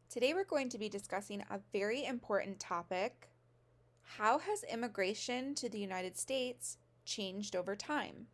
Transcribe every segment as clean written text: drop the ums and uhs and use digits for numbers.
Today we're going to be discussing a very important topic. How has immigration to the United States changed over time?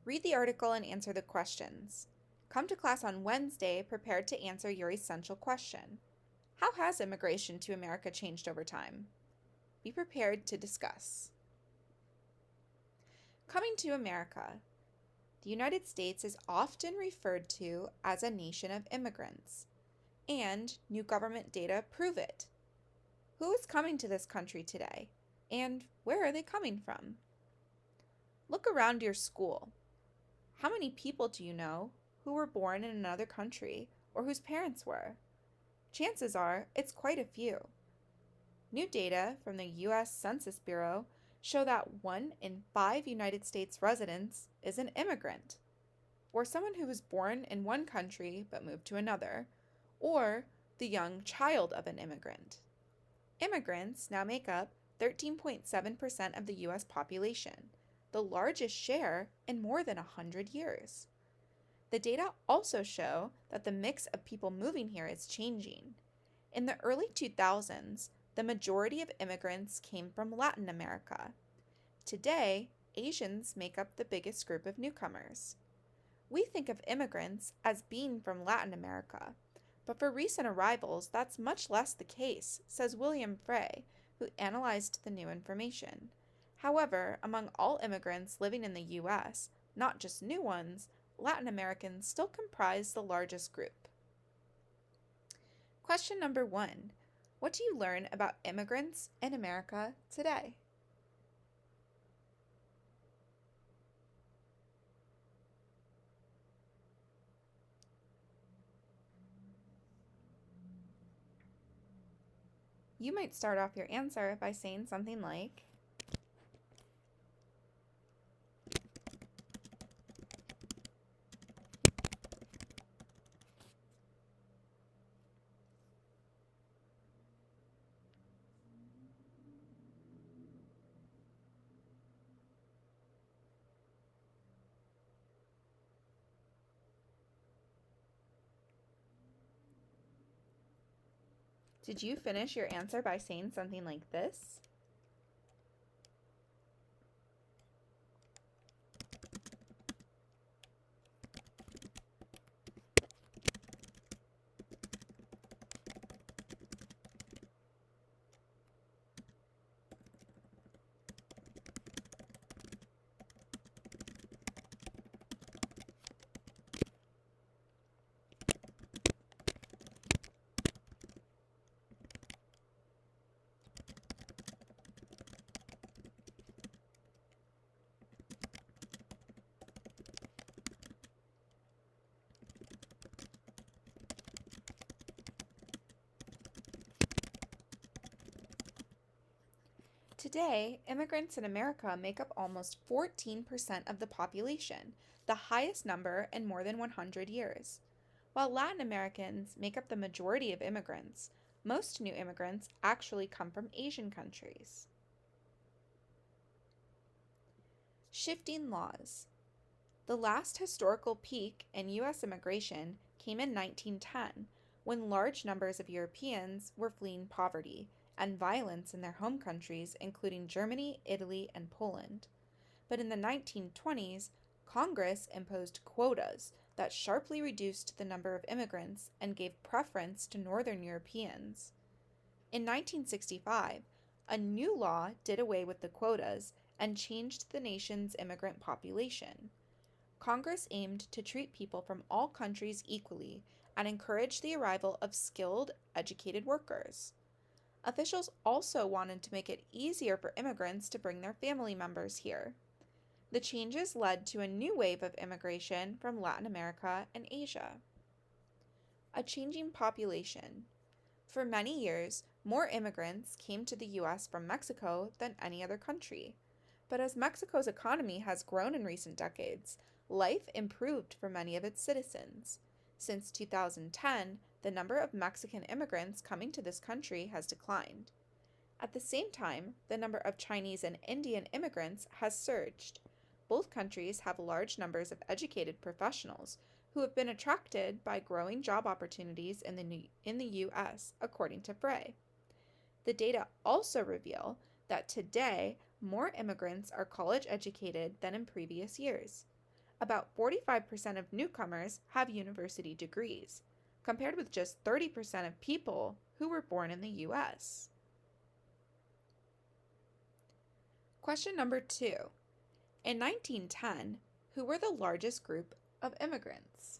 Read the article and answer the questions. Come to class on Wednesday prepared to answer your essential question. How has immigration to America changed over time? Be prepared to discuss. Coming to America. The United States is often referred to as a nation of immigrants, and new government data prove it. Who is coming to this country today, and where are they coming from? Look around your school. How many people do you know who were born in another country or whose parents were? Chances are it's quite a few. New data from the U.S. Census Bureau show that 1 in 5 United States residents is an immigrant, or someone who was born in one country but moved to another, or the young child of an immigrant. Immigrants now make up 13.7% of the U.S. population, the largest share in more than 100 years. The data also show that the mix of people moving here is changing. In the early 2000s, the majority of immigrants came from Latin America. Today, Asians make up the biggest group of newcomers. We think of immigrants as being from Latin America, but for recent arrivals, that's much less the case, says William Frey, who analyzed the new information. However, among all immigrants living in the U.S., not just new ones, Latin Americans still comprise the largest group. Question number 1. What do you learn about immigrants in America today? You might start off your answer by saying something like, did you finish your answer by saying something like this? Today, immigrants in America make up almost 14% of the population, the highest number in more than 100 years. While Latin Americans make up the majority of immigrants, most new immigrants actually come from Asian countries. Shifting laws. The last historical peak in U.S. immigration came in 1910, when large numbers of Europeans were fleeing poverty and violence in their home countries, including Germany, Italy, and Poland. But in the 1920s, Congress imposed quotas that sharply reduced the number of immigrants and gave preference to Northern Europeans. In 1965, a new law did away with the quotas and changed the nation's immigrant population. Congress aimed to treat people from all countries equally and encourage the arrival of skilled, educated workers. Officials also wanted to make it easier for immigrants to bring their family members here. The changes led to a new wave of immigration from Latin America and Asia. A changing population. For many years, more immigrants came to the U.S. from Mexico than any other country. But as Mexico's economy has grown in recent decades, life improved for many of its citizens. Since 2010, the number of Mexican immigrants coming to this country has declined. At the same time, the number of Chinese and Indian immigrants has surged. Both countries have large numbers of educated professionals who have been attracted by growing job opportunities in the U.S., according to Frey. The data also reveal that today more immigrants are college educated than in previous years. About 45% of newcomers have university degrees, compared with just 30% of people who were born in the U.S. Question number 2. In 1910, who were the largest group of immigrants?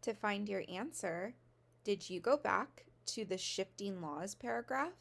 To find your answer, did you go back to the shifting laws paragraph?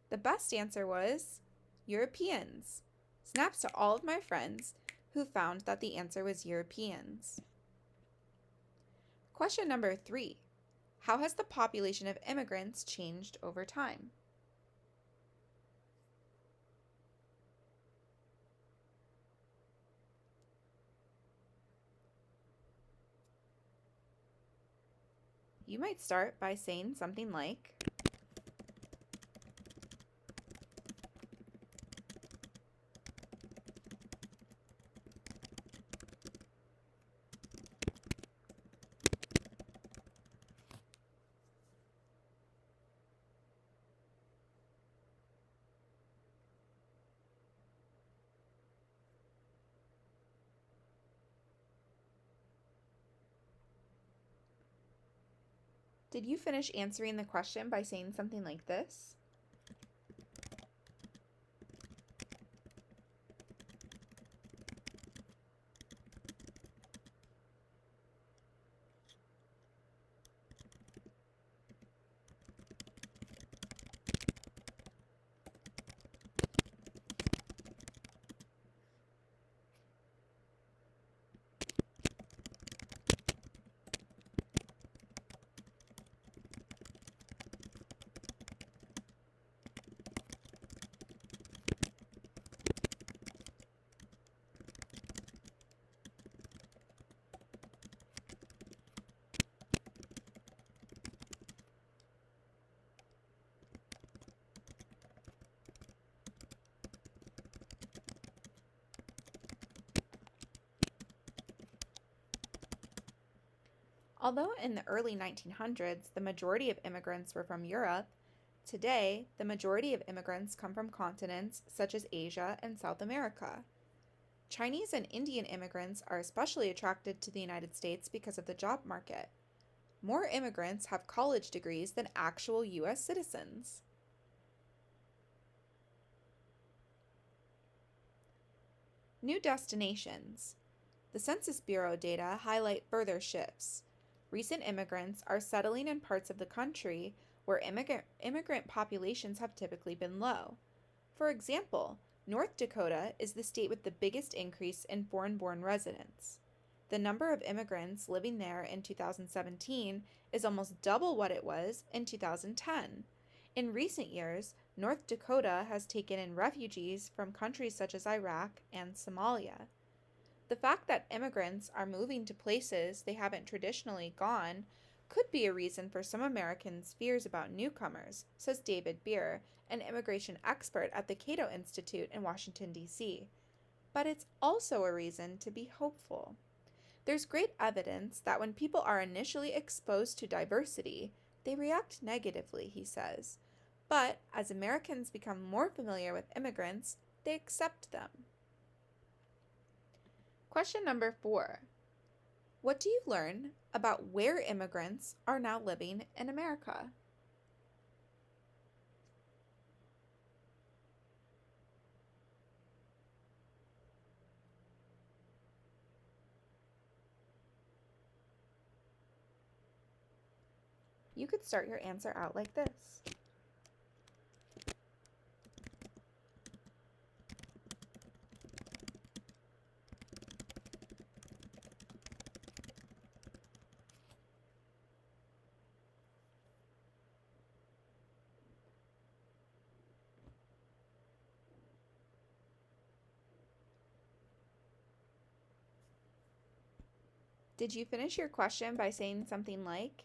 The best answer was Europeans. Snaps to all of my friends who found that the answer was Europeans. Question number 3. How has the population of immigrants changed over time? You might start by saying something like, did you finish answering the question by saying something like this? Although in the early 1900s the majority of immigrants were from Europe, today the majority of immigrants come from continents such as Asia and South America. Chinese and Indian immigrants are especially attracted to the United States because of the job market. More immigrants have college degrees than actual U.S. citizens. New destinations. The Census Bureau data highlight further shifts. Recent immigrants are settling in parts of the country where immigrant populations have typically been low. For example, North Dakota is the state with the biggest increase in foreign-born residents. The number of immigrants living there in 2017 is almost double what it was in 2010. In recent years, North Dakota has taken in refugees from countries such as Iraq and Somalia. The fact that immigrants are moving to places they haven't traditionally gone could be a reason for some Americans' fears about newcomers, says David Beer, an immigration expert at the Cato Institute in Washington, D.C. But it's also a reason to be hopeful. There's great evidence that when people are initially exposed to diversity, they react negatively, he says. But as Americans become more familiar with immigrants, they accept them. Question number 4. What do you learn about where immigrants are now living in America? You could start your answer out like this. Did you finish your question by saying something like,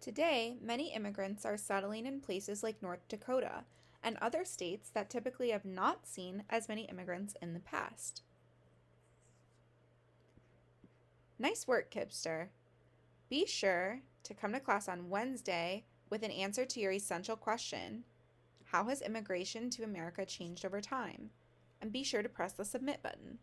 today, many immigrants are settling in places like North Dakota and other states that typically have not seen as many immigrants in the past. Nice work, Kipster. Be sure to come to class on Wednesday with an answer to your essential question, how has immigration to America changed over time? And be sure to press the submit button.